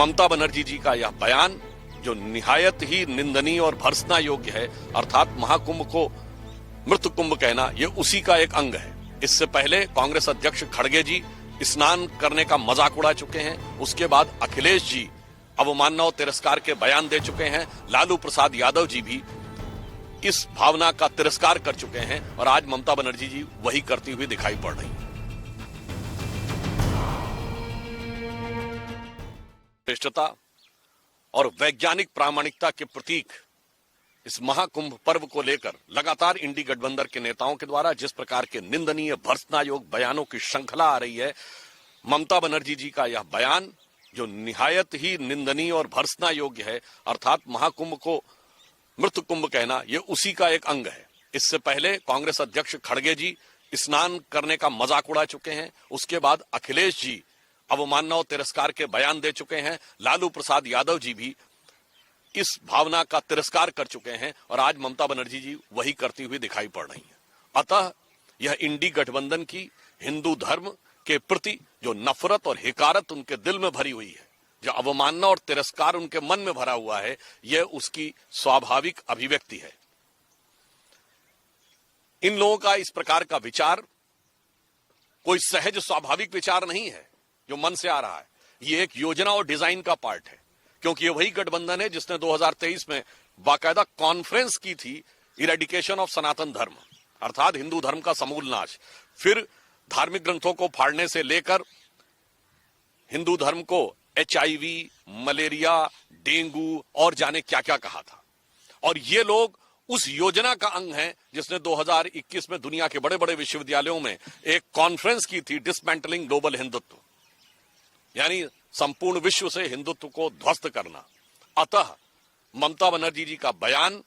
ममता बनर्जी जी का यह बयान जो निहायत ही निंदनीय और भर्त्सना योग्य है, अर्थात महाकुंभ को मृत कुंभ कहना, यह उसी का एक अंग है। इससे पहले कांग्रेस अध्यक्ष खड़गे जी स्नान करने का मजाक उड़ा चुके हैं। उसके बाद अखिलेश जी अवमानना और तिरस्कार के बयान दे चुके हैं। लालू प्रसाद यादव जी भी इस भावना का तिरस्कार कर चुके हैं और आज ममता बनर्जी जी वही करती हुई दिखाई पड़ रही हैं। श्रेष्ठता और वैज्ञानिक प्रामाणिकता के प्रतीक इस महाकुंभ पर्व को लेकर लगातार इंडी गठबंधन के नेताओं के द्वारा जिस प्रकार के निंदनीय भर्त्सना योग्य बयानों की श्रृंखला आ रही है, ममता बनर्जी जी का यह बयान जो निहायत ही निंदनीय और भर्त्सना योग्य है, अर्थात महाकुंभ को मृत कुंभ कहना, यह उसी का एक अंग है। इससे पहले कांग्रेस अध्यक्ष खड़गे जी स्नान करने का मजाक उड़ा चुके हैं। उसके बाद अखिलेश जी अवमानना और तिरस्कार के बयान दे चुके हैं। लालू प्रसाद यादव जी भी इस भावना का तिरस्कार कर चुके हैं और आज ममता बनर्जी जी वही करती हुई दिखाई पड़ रही हैं। अतः यह इंडी गठबंधन की हिंदू धर्म के प्रति जो नफरत और हिकारत उनके दिल में भरी हुई है, जो अवमानना और तिरस्कार उनके मन में भरा हुआ है, यह उसकी स्वाभाविक अभिव्यक्ति है। इन लोगों का इस प्रकार का विचार कोई सहज स्वाभाविक विचार नहीं है जो मन से आ रहा है। यह एक योजना और डिजाइन का पार्ट है, क्योंकि ये वही गठबंधन है जिसने 2023 में बाकायदा कॉन्फ्रेंस की थी इरेडिकेशन ऑफ सनातन धर्म, अर्थात हिंदू धर्म का समूल नाश। फिर धार्मिक ग्रंथों को फाड़ने से लेकर हिंदू धर्म को HIV, मलेरिया, डेंगू और जाने क्या क्या कहा था। और ये लोग उस योजना का अंग हैं जिसने 2021 में दुनिया के बड़े बड़े विश्वविद्यालयों में एक कॉन्फ्रेंस की थी, डिसमेंटलिंग ग्लोबल हिंदुत्व, यानी संपूर्ण विश्व से हिंदुत्व को ध्वस्त करना। अतः ममता बनर्जी जी का बयान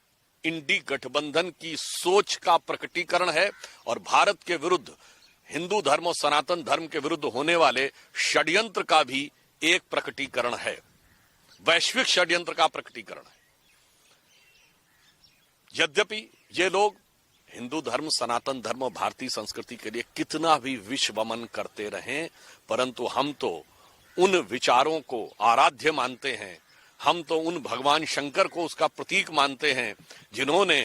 इंडी गठबंधन की सोच का प्रकटीकरण है और भारत के विरुद्ध, हिंदू धर्म और सनातन धर्म के विरुद्ध होने वाले षड्यंत्र का भी एक प्रकटीकरण है, वैश्विक षड्यंत्र का प्रकटीकरण है। यद्यपि ये लोग हिंदू धर्म, सनातन धर्म और भारतीय संस्कृति के लिए कितना भी विश्वमन करते रहें, परंतु हम तो उन विचारों को आराध्य मानते हैं, हम तो उन भगवान शंकर को उसका प्रतीक मानते हैं जिन्होंने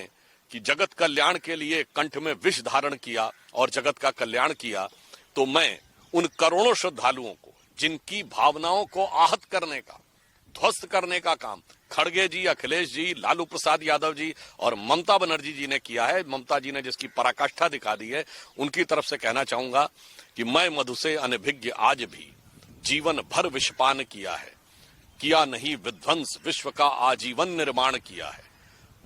कि जगत कल्याण के लिए कंठ में विष धारण किया और जगत का कल्याण किया। तो मैं उन करोड़ों श्रद्धालुओं को जिनकी भावनाओं को आहत करने का, ध्वस्त करने का काम खड़गे जी, अखिलेश जी, लालू प्रसाद यादव जी और ममता बनर्जी जी ने किया है, ममता जी ने जिसकी पराकाष्ठा दिखा दी है, उनकी तरफ से कहना चाहूंगा कि मैं मधु से अनभिज्ञ आज भी जीवन भर विषपान किया है, किया नहीं विध्वंस विश्व का आजीवन निर्माण किया है,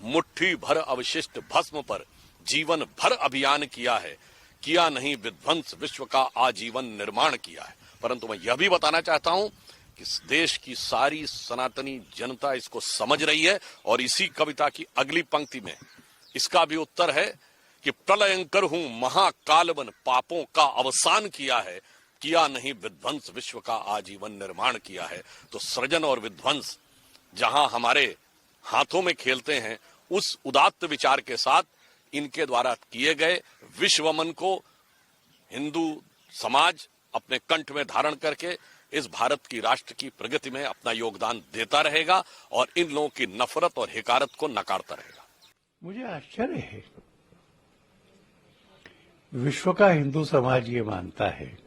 मुट्ठी भर अवशिष्ट भस्म पर जीवन भर अभियान किया है, किया नहीं विध्वंस विश्व का आजीवन निर्माण किया है। परंतु मैं यह भी बताना चाहता हूं कि इस देश की सारी सनातनी जनता इसको समझ रही है और इसी कविता की अगली पंक्ति में इसका भी उत्तर है कि प्रलयंकर हूं महाकालवन, पापों का अवसान किया है, किया नहीं विध्वंस विश्व का आजीवन निर्माण किया है। तो सृजन और विध्वंस जहां हमारे हाथों में खेलते हैं, उस उदात्त विचार के साथ इनके द्वारा किए गए विश्वमन को हिंदू समाज अपने कंठ में धारण करके इस भारत की राष्ट्र की प्रगति में अपना योगदान देता रहेगा और इन लोगों की नफरत और हिकारत को नकारता रहेगा। मुझे आश्चर्य है, विश्व का हिंदू समाज ये मानता है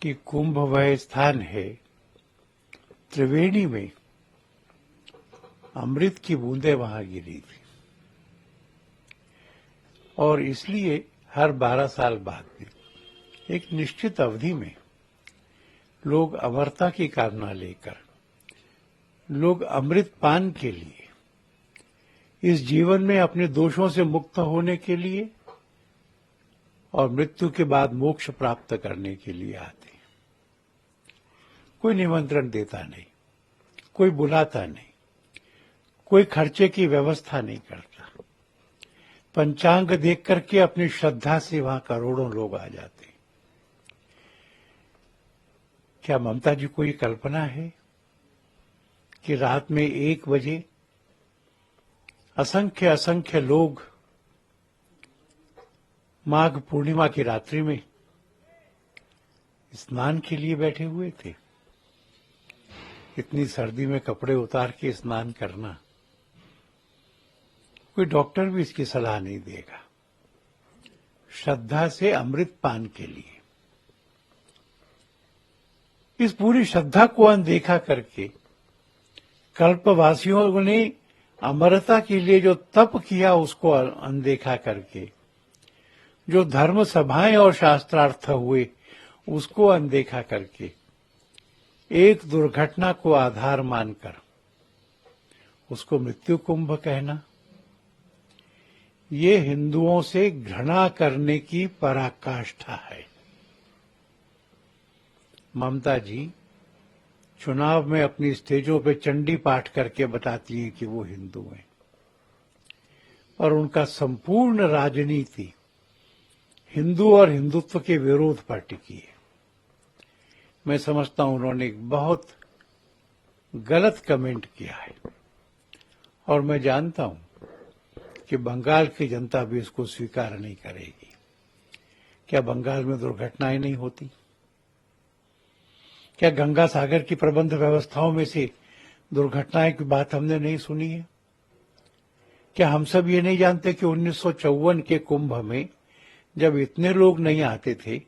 कि कुंभ वह स्थान है, त्रिवेणी में अमृत की बूंदें वहां गिरी थी और इसलिए हर 12 साल बाद में एक निश्चित अवधि में लोग अमरता की कामना लेकर, लोग अमृत पान के लिए, इस जीवन में अपने दोषों से मुक्त होने के लिए और मृत्यु के बाद मोक्ष प्राप्त करने के लिए आते हैं। कोई निमंत्रण देता नहीं, कोई बुलाता नहीं, कोई खर्चे की व्यवस्था नहीं करता। पंचांग देख करके अपनी श्रद्धा से वहां करोड़ों लोग आ जाते हैं। क्या ममता जी को ये कल्पना है कि रात में 1 बजे असंख्य असंख्य लोग माघ पूर्णिमा की रात्रि में स्नान के लिए बैठे हुए थे? इतनी सर्दी में कपड़े उतार के स्नान करना, कोई डॉक्टर भी इसकी सलाह नहीं देगा। श्रद्धा से अमृत पान के लिए इस पूरी श्रद्धा को अनदेखा करके कल्पवासियों ने अमरता के लिए जो तप किया उसको अनदेखा करके, जो धर्म सभाएं और शास्त्रार्थ हुए उसको अनदेखा करके, एक दुर्घटना को आधार मानकर उसको मृत्यु कुंभ कहना, ये हिंदुओं से घृणा करने की पराकाष्ठा है। ममता जी चुनाव में अपनी स्टेजों पे चंडी पाठ करके बताती हैं कि वो हिंदू हैं, और उनका संपूर्ण राजनीति हिंदू और हिंदुत्व के विरोध पर टिकी है। मैं समझता हूं उन्होंने एक बहुत गलत कमेंट किया है, और मैं जानता हूं कि बंगाल की जनता भी इसको स्वीकार नहीं करेगी। क्या बंगाल में दुर्घटनाएं नहीं होती? क्या गंगा सागर की प्रबंध व्यवस्थाओं में से दुर्घटनाएं की बात हमने नहीं सुनी है? क्या हम सब ये नहीं जानते कि 1954 के कुंभ में जब इतने लोग नहीं आते थे,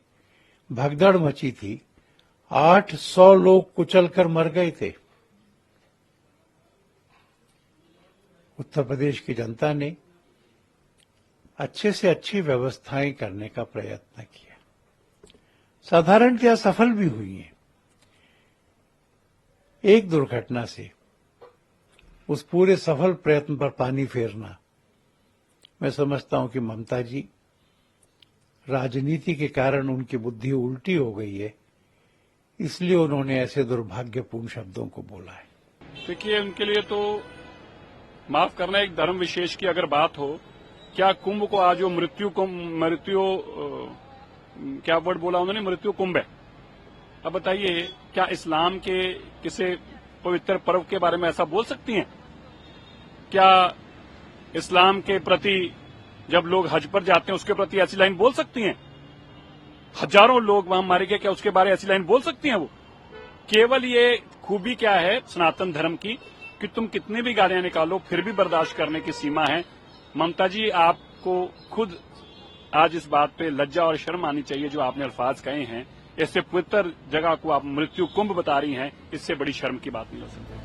भगदड़ मची थी, 800 लोग कुचलकर मर गए थे। उत्तर प्रदेश की जनता ने अच्छे से अच्छी व्यवस्थाएं करने का प्रयत्न किया, साधारणतया सफल भी हुई है। एक दुर्घटना से उस पूरे सफल प्रयत्न पर पानी फेरना, मैं समझता हूं कि ममता जी राजनीति के कारण उनकी बुद्धि उल्टी हो गई है, इसलिए उन्होंने ऐसे दुर्भाग्यपूर्ण शब्दों को बोला है। देखिए, उनके लिए तो माफ करना, एक धर्म विशेष की अगर बात हो, क्या कुंभ को आज वो मृत्यु क्या वर्ड बोला उन्होंने, मृत्यु कुंभ है। अब बताइए, क्या इस्लाम के किसी पवित्र पर्व के बारे में ऐसा बोल सकती हैं? क्या इस्लाम के प्रति जब लोग हज पर जाते हैं उसके प्रति ऐसी लाइन बोल सकती हैं? हजारों लोग वहां मारे गए, क्या उसके बारे में ऐसी लाइन बोल सकती हैं वो? केवल ये खूबी क्या है सनातन धर्म की कि तुम कितनी भी गालियां निकालो फिर भी बर्दाश्त करने की सीमा है। ममता जी, आपको खुद आज इस बात पे लज्जा और शर्म आनी चाहिए जो आपने अल्फाज कहे हैं। इससे पवित्र जगह को आप मृत्यु कुंभ बता रही हैं, इससे बड़ी शर्म की बात नहीं हो सकती।